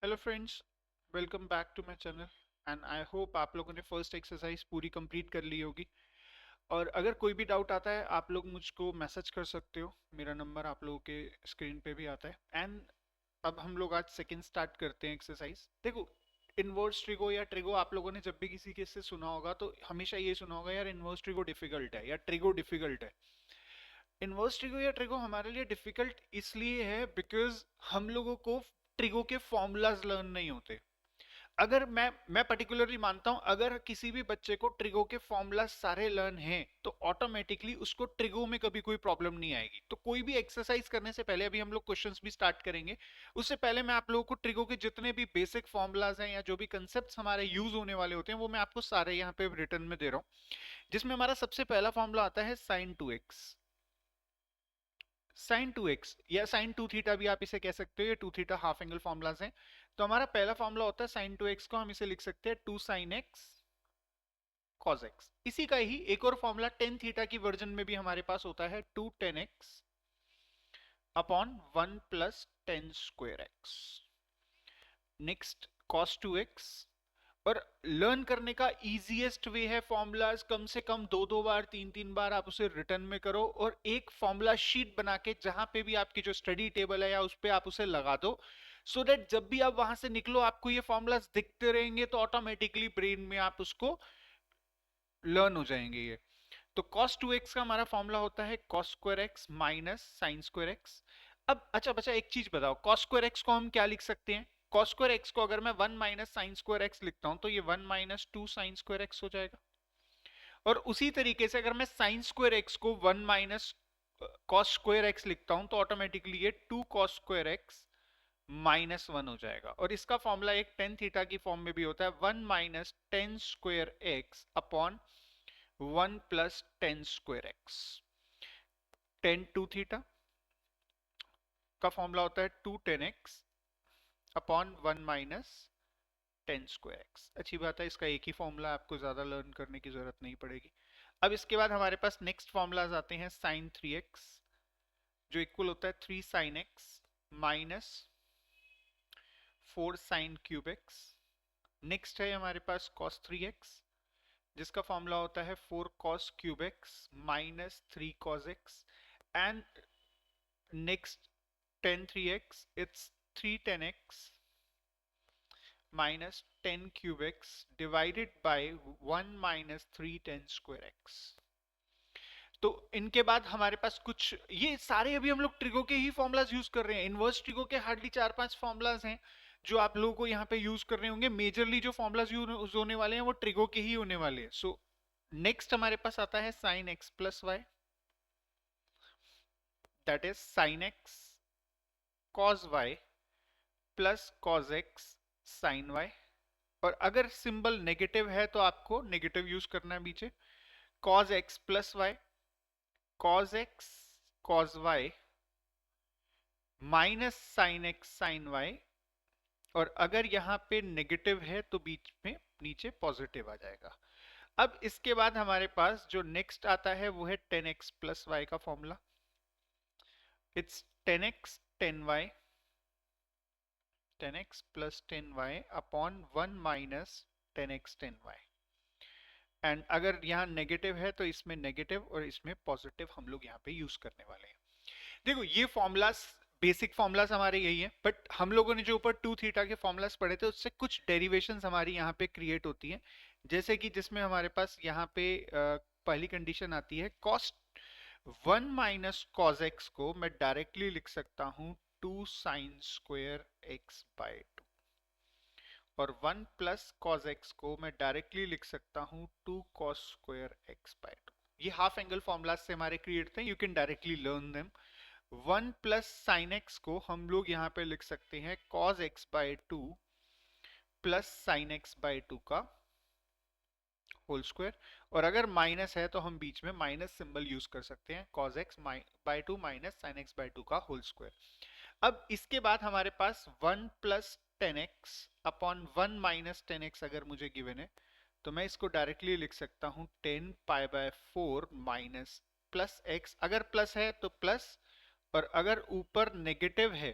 Hello friends, welcome back to my channel and I hope आप लोगों ने first exercise पूरी कंप्लीट कर ली होगी। और अगर कोई भी डाउट आता है आप लोग मुझको मैसेज कर सकते हो। मेरा नंबर आप लोगों के स्क्रीन पे भी आता है। एंड अब हम लोग आज सेकंड स्टार्ट करते हैं एक्सरसाइज। देखो, इनवर्स ट्रिगो या ट्रिगो आप लोगों ने जब भी किसी के से सुना होगा तो हमेशा ये सुना होगा यार इनवर्स ट्रिगो डिफिकल्ट है या ट्रिगो डिफिकल्ट है। इनवर्स ट्रिगो या ट्रिगो हमारे लिए डिफिकल्ट इसलिए है बिकॉज हम लोगों को ट्रिगो के फॉर्मूलाज लर्न नहीं होते। अगर मैं पर्टिकुलरली मानता हूं अगर किसी भी बच्चे को ट्रिगो के फॉर्मूला सारे लर्न हैं तो ऑटोमेटिकली उसको ट्रिगो में कभी कोई प्रॉब्लम नहीं आएगी। तो कोई भी एक्सरसाइज करने से पहले, अभी हम लोग क्वेश्चंस भी स्टार्ट करेंगे, उससे पहले मैं आप लोगों को ट्रिगो के जितने भी बेसिक फॉर्मूलाज हैं या जो भी कंसेप्ट हमारे यूज होने वाले होते हैं वो मैं आपको सारे यहाँ पे रिटर्न में दे रहा हूँ। जिसमें हमारा सबसे पहला फॉर्मूला आता है साइन 2x। साइन 2x या साइन 2 थीटा भी आप इसे कह सकते हो, ये 2 थीटा हाफ एंगल फॉर्मूलाज हैं। तो हमारा पहला फॉर्मूला होता है साइन 2x को हम इसे लिख सकते हैं 2 sin x cos x। इसी का ही एक और फॉर्मूला टेन थीटा की वर्जन में भी हमारे पास होता है 2 tan x upon 1 + tan² x। Next cos 2x। और लर्न करने का इजीएस्ट वे है फॉर्मूलाज कम से कम दो दो बार, तीन तीन बार आप उसे रिटर्न में करो और एक फॉर्मूला शीट बना के जहां पे भी आपकी जो स्टडी टेबल है या उस पे आप उसे लगा दो। सो दैट जब भी आप वहां से निकलो आपको ये फॉर्मूलाज दिखते रहेंगे तो ऑटोमेटिकली ब्रेन में आप उसको लर्न हो जाएंगे ये। तो cos 2x का हमारा फॉर्मूला होता है cos² x माइनस sin²x। अब अच्छा बच्चा एक चीज बताओ, cos² x को हम क्या लिख सकते हैं? cos² x को अगर मैं 1 - sin² x लिखता हूं तो ये 1 - 2 sin² x हो जाएगा। और उसी तरीके से अगर मैं sin² x को 1 - cos² x लिखता हूं तो ऑटोमेटिकली ये 2 cos² x -1 हो जाएगा। और इसका फॉर्मूला एक टेन थीटा की फॉर्म में भी होता है 1 - tan² x upon 1 + tan²x। Ten 2 theta का फॉर्मूला होता है 2 tan x अपॉन 1 - tan²x। अच्छी बात है, इसका एक ही फॉर्मूला, आपको ज्यादा लर्न करने की जरूरत नहीं पड़ेगी। अब इसके बाद हमारे पास नेक्स्ट फॉर्मूलाज आते हैं साइन 3x जो इक्वल होता है 3 sin x minus 4 sin³ x। Next है हमारे पास cos 3x जिसका फॉर्मूला होता है 4 cos³ x minus 3 cos x। And next tan 3x, it's 3 tan x minus 10³ x divided by 1 - 3 tan²x। तो इनके बाद हमारे पास कुछ, ये सारे अभी हम लोग ट्रिगो के ही फॉर्मुलाज यूज कर रहे हैं। इनवर्स ट्रिगो के हार्डली 4 5 फॉर्मुलाज हैं जो आप लोगों को यहाँ पे यूज करने होंगे। मेजरली जो फॉर्मुलाज यूज होने वाले हैं वो ट्रिगो के ही होने वाले हैं। सो नेक्स्ट हमारे पास आता है sine x plus y, that is sine x cos y plus cos x sine y. और अगर सिंबल नेगेटिव है तो आपको नेगेटिव यूज करना है पीछे। Cos x plus y cos x cos y minus sine x sine y. और अगर यहाँ पे नेगेटिव है तो बीच में नीचे पॉजिटिव आ जाएगा। अब इसके बाद हमारे पास जो नेक्स्ट आता है वो है 10x प्लस वाई का formula. It's 10x plus 10y upon 1 - 10x 10y। And अगर यहाँ नेगेटिव है तो इसमें नेगेटिव और इसमें पॉजिटिव हम लोग यहाँ पे यूज करने वाले हैं। देखो ये फॉर्मूलाज, बेसिक फॉर्मूलाज हमारे यही है, बट हम लोगों ने जो ऊपर 2 थीटा के फॉर्मूलाज पढ़े थे उससे कुछ डेरिवेशंस हमारी यहाँ पे क्रिएट होती हैं। जैसे कि जिसमें हमारे पास यहाँ पे पहली कंडीशन आती है कॉस 1 - cos x को मैं डायरेक्टली लिख सकता हूँ 2 sin² x/2। और 1 + cos x को मैं डायरेक्टली लिख सकता हूँ 2 cos² x/2। ये हाफ एंगल फॉर्मूला से हमारे क्रिएट थे, you can directly learn them. 1 + sin x को हम लोग यहाँ पे लिख सकते हैं cos x/2 plus sin x/2 का होल स्क्वायर। और अगर माइनस है तो हम बीच में माइनस सिंबल यूज कर सकते हैं, cos x/2 minus sin x/2 का होल स्क्वायर। अब इसके बाद हमारे पास 1 + 10x अपॉन 1 - 10x अगर मुझे गिवन है तो मैं इसको डायरेक्टली लिख सकता हूँ 10π/4 माइनस प्लस x। अगर प्लस है तो प्लस, और अगर ऊपर नेगेटिव है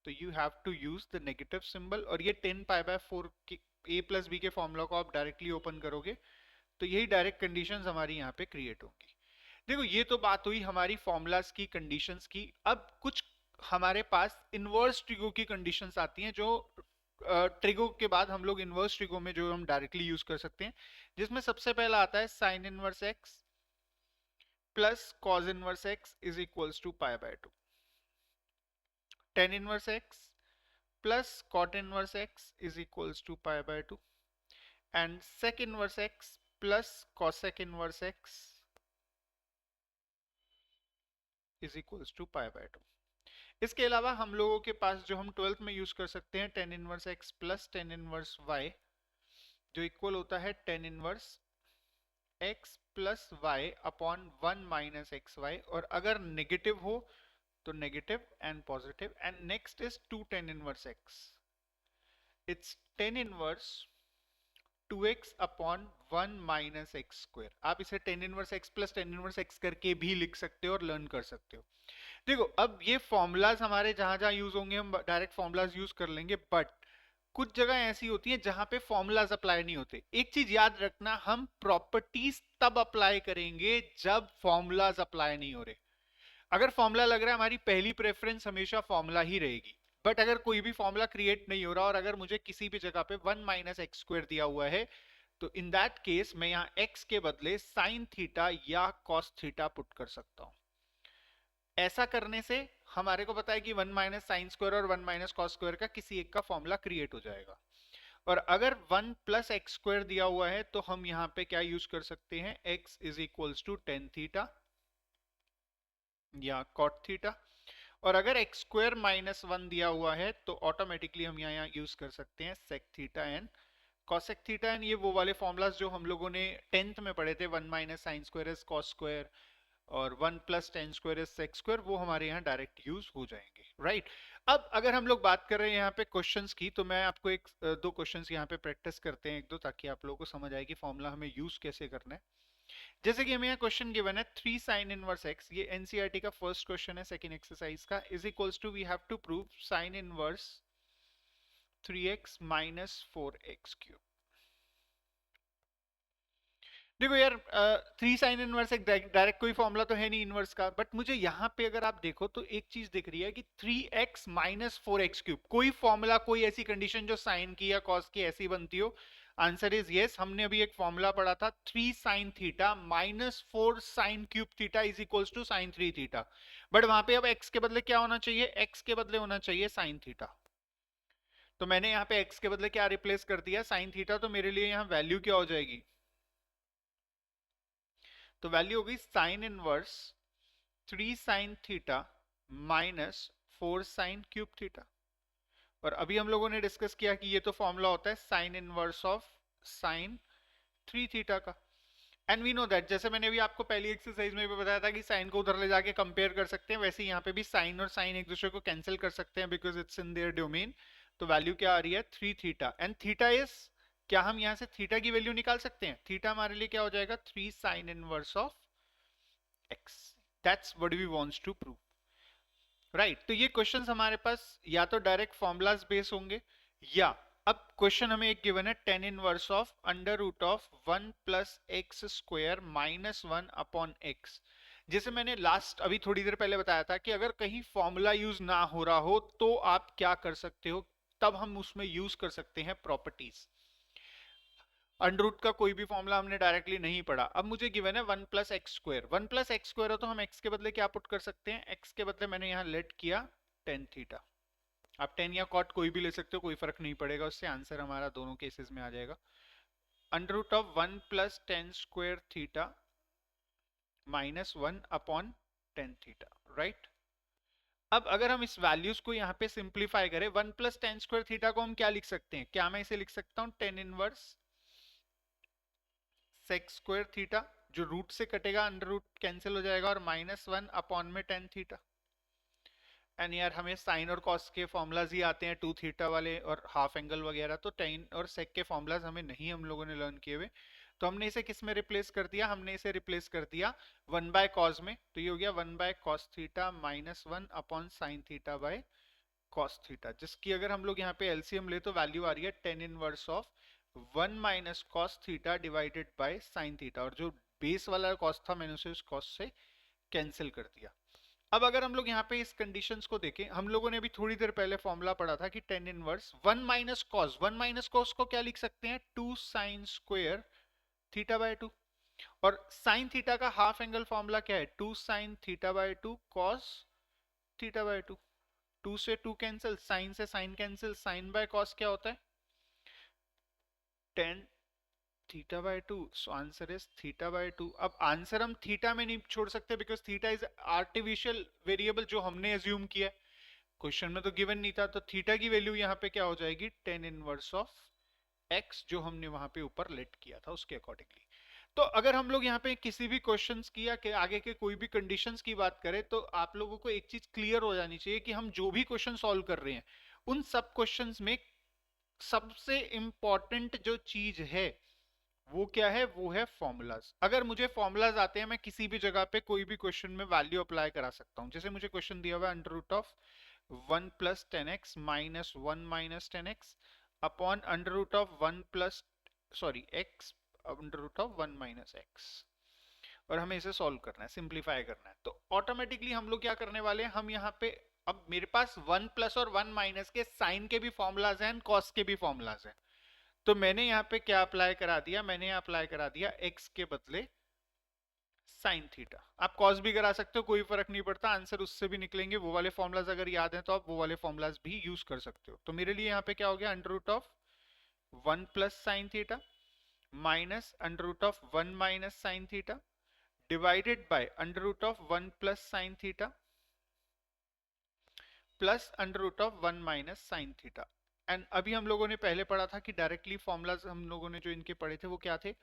तो you have to use the negative symbol, और ये 10 π/4 के a प्लस बी के फॉर्मूला को आप डायरेक्टली ओपन करोगे तो यही डायरेक्ट कंडीशंस हमारी यहाँ पे क्रिएट होंगी। देखो ये तो बात हुई हमारी फॉर्मूलाज की, कंडीशंस की। अब कुछ हमारे पास इनवर्स ट्रिगो की कंडीशंस आती हैं, जो ट्रिगो के बाद हम लोग इनवर्स ट्रिगो में जो हम डायरेक्टली यूज कर सकते हैं, जिसमें सबसे पहला आता है sine inverse x plus cos inverse x is equals to π/2, tan inverse x plus cot inverse x is equals to π/2 and sec inverse x plus cosec inverse x is equals to π/2। इसके अलावा हम लोगों के पास जो हम 12th में use कर सकते हैं tan inverse x plus tan inverse y, जो इक्वल होता है tan inverse x plus y upon 1 minus x y, और अगर नेगेटिव हो तो negative and positive. And next is two tan inverse x, it's tan inverse 2x upon 1 minus x square. आप इसे tan inverse x plus tan inverse x करके भी लिख सकते हो और लर्न कर सकते हो। देखो अब ये फॉर्मूलाज हमारे जहां जहां यूज होंगे हम डायरेक्ट फॉर्मूलाज यूज कर लेंगे, बट कुछ जगह ऐसी होती है जहां पे फॉर्मूलाज अप्लाई नहीं होते। एक चीज याद रखना, हम प्रॉपर्टीज तब अप्लाई करेंगे जब फॉर्मूलाज अप्लाई नहीं हो रहे। अगर फॉर्मूला लग रहा है, हमारी पहली प्रेफरेंस हमेशा फॉर्मूला ही रहेगी। बट अगर कोई भी फॉर्मूला क्रिएट नहीं हो रहा और अगर मुझे किसी भी जगह पे 1 माइनस एक्स स्क्वायर दिया हुआ है, तो इन दैट केस मैं यहाँ x के बदले साइन थीटा या कॉस थीटा पुट कर सकता हूं। ऐसा करने से हमारे को पता है कि 1 माइनस साइन स्क्वायर और 1 माइनस कॉस स्क्वायर का किसी एक का फॉर्मूला क्रिएट हो जाएगा। और अगर 1 प्लस एक्स स्क्वायर दिया हुआ है तो हम यहाँ पे क्या यूज कर सकते हैं, x is equals to tan theta या कॉट थीटा। और अगर एक्स स्क्वायर माइनस 1 दिया हुआ है तो ऑटोमेटिकली हम यहाँ यूज कर सकते हैं sec theta and cosec theta. And ये वो वाले फॉर्मूलाज जो हम लोगों ने 10th में पढ़े थे, 1 minus sine square is cos square और 1 plus tan square is sec square, वो हमारे यहाँ डायरेक्ट यूज हो जाएंगे, राइट। अब अगर हम लोग बात कर रहे हैं यहाँ पे क्वेश्चंस की, तो मैं आपको एक दो क्वेश्चंस यहाँ पे प्रैक्टिस करते हैं एक दो, ताकि आप लोगों को समझ आए कि फॉर्मूला हमें यूज कैसे करना है। जैसे कि हमें यहाँ क्वेश्चन गिवन है 3 साइन इनवर्स एक्स, ये एनसीईआरटी का फर्स्ट क्वेश्चन है सेकंड एक्सरसाइज का, is equals to we have to prove sine inverse 3x minus 4x3। देखो यार, 3 साइन इनवर्स एक डायरेक्ट कोई फॉर्मूला तो है नहीं इनवर्स का, बट मुझे यहाँ पे अगर आप देखो तो एक चीज दिख रही है कि 3x माइनस 4x3, कोई फॉर्मूला कोई ऐसी कंडीशन जो साइन की या कॉस की ऐसी बनती हो। Answer is yes. हमने अभी एक फॉर्मूला पढ़ा था 3 sine theta minus 4 sine cube theta is equals to sine 3 theta, but वहां पे अब x के बदले क्या होना चाहिए, x के बदले होना चाहिए साइन थीटा। तो मैंने यहाँ पे x के बदले क्या रिप्लेस कर दिया, साइन थीटा। तो मेरे लिए यहाँ वैल्यू क्या हो जाएगी, तो वैल्यू होगी sine inverse 3 sine theta minus 4 sine cube theta. और अभी हम लोगों ने डिस्कस किया कि ये तो फॉर्मूला होता है sine inverse of sine 3 theta का। एंड वी नो दैट, जैसे मैंने भी आपको पहली एक्सरसाइज में भी बताया था कि साइन को उधर ले जाके कंपेयर कर सकते हैं, वैसे यहाँ पे भी साइन और साइन एक दूसरे को कैंसिल कर सकते हैं because it's in their domain. तो वैल्यू क्या आ रही है 3 थीटा, एंड थीटा इज, क्या हम यहाँ से थीटा की वैल्यू निकाल सकते हैं, थीटा हमारे लिए क्या हो जाएगा 3 sine inverse of x। That's what we wants to prove, right. तो ये क्वेश्चंस हमारे पास या तो डायरेक्ट फॉर्मूलाज बेस होंगे, या अब क्वेश्चन हमें एक गिवन है tan inverse of under root of 1 plus x square minus 1 upon x. जैसे मैंने लास्ट अभी थोड़ी देर पहले बताया था कि अगर कहीं फॉर्मूला यूज ना हो रहा हो तो आप क्या कर सकते हो, तब हम उसमें यूज कर सकते हैं प्रॉपर्टीज। अंडर रूट का कोई भी फॉर्मूला हमने डायरेक्टली नहीं पढ़ा। अब मुझे गिवन है 1 plus x square, 1 plus x square है तो हम x के बदले क्या पुट कर सकते हैं, x के बदले मैंने यहाँ लेट किया टेन थीटा। आप टेन या कॉट कोई भी ले सकते हो, कोई फर्क नहीं पड़ेगा, उससे आंसर हमारा दोनों केसेस में आ जाएगा। Under root of 1 plus tan square theta minus 1 upon tan theta, right. अब अगर हम इस वैल्यूज को यहाँ पे सिंप्लीफाई करें, 1 प्लस टेन स्क्वायर थीटा को हम क्या लिख सकते हैं, क्या मैं इसे लिख सकता हूँ tan inverse sec square theta, जो रूट से कटेगा अंडर रूट कैंसिल हो जाएगा, और माइनस 1 अपॉन में टेन थीटा। एंड यार हमें साइन और कॉस के फॉर्मूलाज ही आते हैं, टू थीटा वाले और हाफ एंगल वगैरह, तो टेन और सेक के फॉर्मूलाज हमें नहीं हम लोगों ने लर्न किए हुए। तो हमने इसे किस में रिप्लेस कर दिया, हमने इसे रिप्लेस कर दिया 1 बाय कॉस में। तो ये हो गया 1 by cos theta minus 1 upon sine theta by cos theta, जिसकी अगर हम लोग यहाँ पे एलसीएम ले तो वैल्यू आ रही है tan inverse of 1 minus cos theta divided by sine theta, और जो बेस वाला कॉस था मैंने उसे उस कॉस से कैंसिल कर दिया। अब अगर हम लोग यहाँ पे इस कंडीशंस को देखें, हम लोगों ने अभी थोड़ी देर पहले फॉर्मूला पढ़ा था कि टेन इनवर्स 1 माइनस कॉस को क्या लिख सकते हैं, 2 साइन स्क्वायर थीटा बाय 2, और साइन थीटा का हाफ एंगल फॉर्मूला क्या है, 2 sine theta by 2 cos theta by 2। 2 से 2 कैंसिल, साइन से sine cancel, sine by cos क्या होता है, tan theta by 2, so answer is theta by 2। अब आंसर हम थीटा में नहीं छोड़ सकते because theta is artificial variable जो हमने एज्यूम किया है, क्वेश्चन में तो गिवन नहीं था, तो थीटा की वैल्यू यहाँ पे क्या हो जाएगी, टेन इनवर्स ऑफ एक्स, जो हमने वहां पे ऊपर लेट किया था उसके अकॉर्डिंगली। तो अगर हम लोग यहाँ पे किसी भी क्वेश्चंस की या के आगे के कोई भी कंडीशंस की बात करें, तो आप लोगों को एक चीज क्लियर हो जानी चाहिए कि हम जो भी क्वेश्चन सॉल्व कर रहे हैं उन सब क्वेश्चंस में सबसे इंपॉर्टेंट जो चीज है वो क्या है, वो है फॉर्मूलाज। अगर मुझे फॉर्मूलाज आते हैं मैं किसी भी जगह पे कोई भी क्वेश्चन में वैल्यू अप्लाई करा सकता हूं। जैसे मुझे क्वेश्चन दिया हुआ है under root of 1 plus 10x minus 1 minus 10x upon under root of 1 plus sorry x under root of 1 minus x, और हमें इसे सॉल्व करना है, सिंप्लीफाई करना है। तो ऑटोमेटिकली हम लोग क्या करने वाले हैं, हम यहाँ पे अब मेरे पास 1 प्लस और 1 माइनस के साइन के भी फॉर्मूलाज हैं, कॉस के भी फॉर्मूलाज हैं। तो मैंने यहाँ पे क्या अप्लाई करा दिया, मैंने अप्लाई करा दिया x के बदले साइन थीटा। आप कॉस भी करा सकते हो, कोई फर्क नहीं पड़ता, आंसर उससे भी निकलेंगे। वो वाले फॉर्मूलाज अगर याद हैं तो आप वो वाले फॉर्मूलाज भी यूज कर सकते हो। तो मेरे लिए यहाँ पे क्या हो गया, under root of 1 plus sine theta minus under root of 1 minus sine theta divided by under root of 1 plus sine theta plus under root of 1 minus sine theta. And अभी हम लोगों ने पहले पढ़ा था कि डायरेक्टली फॉर्मूलाज हम लोगों ने जो इनके पढ़े थे वो क्या थे,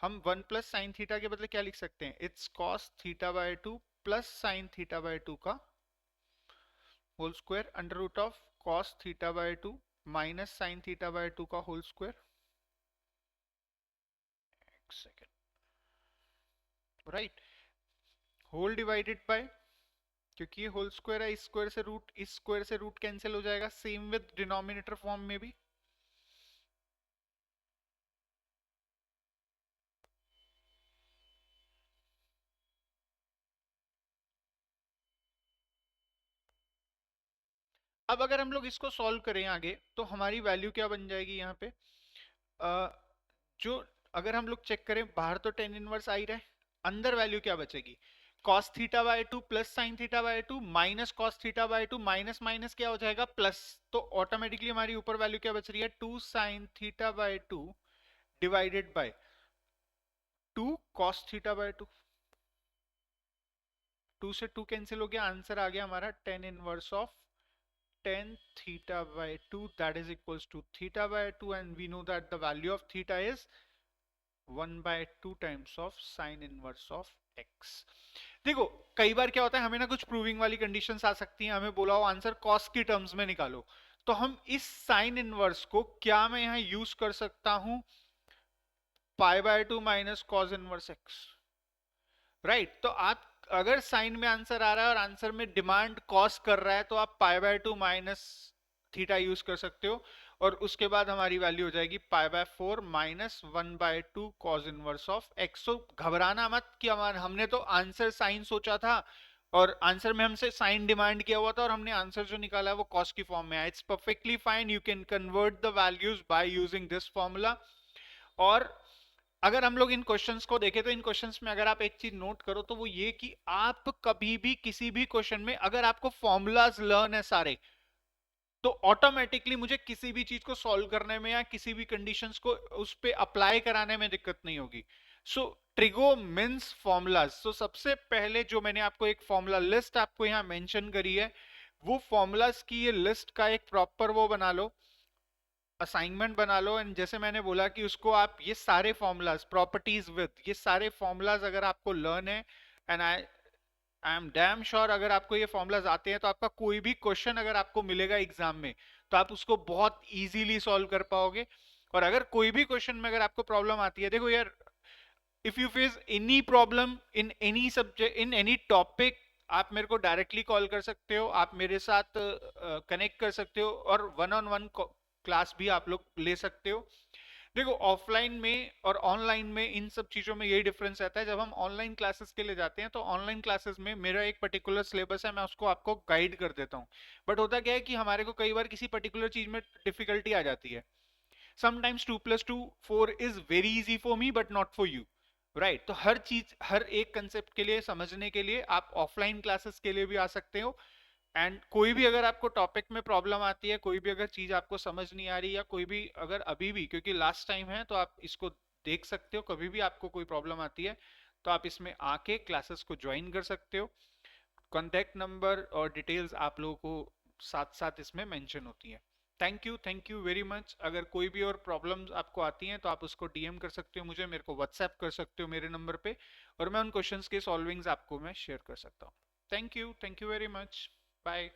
हम 1 प्लस साइन थीटा के बदले क्या लिख सकते हैं, it's cos theta by 2 plus sine theta by 2 का whole square under root of cos theta by 2 minus sine theta by 2 का होल स्क्वायर। एक second, right, whole divided by, क्योंकि ये होल स्क्वायर है, इस स्क्वायर से रूट कैंसिल हो जाएगा, सेम विद डिनोमिनेटर फॉर्म में भी। अब अगर हम लोग इसको सॉल्व करें आगे तो हमारी वैल्यू क्या बन जाएगी यहाँ पे, जो अगर हम लोग चेक करें बाहर तो टेन इनवर्स आ ही रहा है, अंदर वैल्यू क्या बचेगी, cos theta by 2 plus sine theta by 2 minus cos theta by 2, minus minus क्या हो जाएगा प्लस, तो ऑटोमेटिकली हमारी ऊपर वैल्यू क्या बच रही है, 2 sine theta by 2 divided by 2 cos theta by 2। 2 से 2 कैंसिल हो गया, आंसर आ गया हमारा ten inverse of tan theta by 2 that is equals to theta by 2, and we know that the value of theta is 1 by 2 times of sin inverse of x। देखो कई बार क्या होता है, हमें ना कुछ प्रूविंग वाली कंडीशंस आ सकती हैं, हमें बोला हो आंसर कॉस की टर्म्स में निकालो, तो हम इस साइन इनवर्स को क्या मैं यहाँ यूज कर सकता हूं, pi by 2 minus cos inverse x, right. तो आप अगर साइन में आंसर आ रहा है और आंसर में डिमांड कॉस कर रहा है तो आप pi by 2 minus theta use कर सकते हो, और उसके बाद हमारी वैल्यू हो जाएगी pi by 4 minus 1 by 2 cos inverse of x. तो घबराना मत कि हमने तो आंसर साइन सोचा था और आंसर में हमसे साइन डिमांड किया हुआ था और हमने आंसर जो निकाला है वो कॉस की फॉर्म में आया। It's perfectly fine, you can convert the values by using this formula. और अगर हम लोग इन क्वेश्चंस को देखें तो इन क्वेश्चंस में अगर आप एक चीज नोट करो तो वो ये कि आप कभी भी किसी भी क्वेश्चन में अगर आपको फॉर्मूलाज लर्न है सारे, तो ऑटोमेटिकली मुझे किसी भी चीज को सॉल्व करने में या किसी भी कंडीशंस को उस पे अप्लाई कराने में दिक्कत नहीं होगी। सो ट्रिगो मीन्स फॉर्मूलाज। सो सबसे पहले जो मैंने आपको एक फॉर्मूला लिस्ट आपको यहाँ मेंशन करी है, वो फॉर्मूलाज की ये लिस्ट का एक प्रॉपर वो बना लो, असाइनमेंट बना लो। एंड जैसे मैंने बोला कि उसको आप ये सारे फॉर्मूलाज प्रॉपर्टीज विद ये सारे फॉर्मूलाज अगर आपको लर्न है, and I am damn sure अगर आपको ये फॉर्मूलाज आते हैं तो आपका कोई भी क्वेश्चन अगर आपको मिलेगा एग्जाम में तो आप उसको बहुत इजीली सॉल्व कर पाओगे। और अगर कोई भी क्वेश्चन में अगर आपको प्रॉब्लम आती है, देखो यार, if you face any problem in any subject in any topic, आप मेरे को डायरेक्टली कॉल कर सकते हो, आप मेरे साथ कनेक्ट कर सकते हो, और वन ऑन वन क्लास भी आप लोग ले सकते हो। देखो, ऑफलाइन में और ऑनलाइन में इन सब चीजों में यही डिफरेंस रहता है। जब हम ऑनलाइन क्लासेस के लिए जाते हैं तो ऑनलाइन क्लासेस में मेरा एक पर्टिकुलर सिलेबस है, मैं उसको आपको गाइड कर देता हूँ। बट होता क्या है कि हमारे को कई बार किसी पर्टिकुलर चीज में डिफिकल्टी आ जाती है। Sometimes 2 + 2 4 is very easy for me but not for you, right? तो हर चीज, हर एक कंसेप्ट के लिए समझने के लिए आप ऑफलाइन क्लासेस के लिए भी आ सकते हो। एंड कोई भी अगर आपको टॉपिक में प्रॉब्लम आती है, कोई भी अगर चीज आपको समझ नहीं आ रही, या कोई भी अगर अभी भी, क्योंकि लास्ट टाइम है तो आप इसको देख सकते हो, कभी भी आपको कोई प्रॉब्लम आती है तो आप इसमें आके क्लासेस को ज्वाइन कर सकते हो। कॉन्टैक्ट नंबर और डिटेल्स आप लोगों को साथ साथ इसमें मेंशन होती है। Thank you very much. अगर कोई भी और प्रॉब्लम्स आपको आती हैं तो आप उसको डीएम कर सकते हो मुझे, मेरे को व्हाट्सएप कर सकते हो मेरे नंबर पे, और मैं उन क्वेश्चंस के सॉल्विंग्स आपको मैं शेयर कर सकता हूँ। Thank you very much. Bye.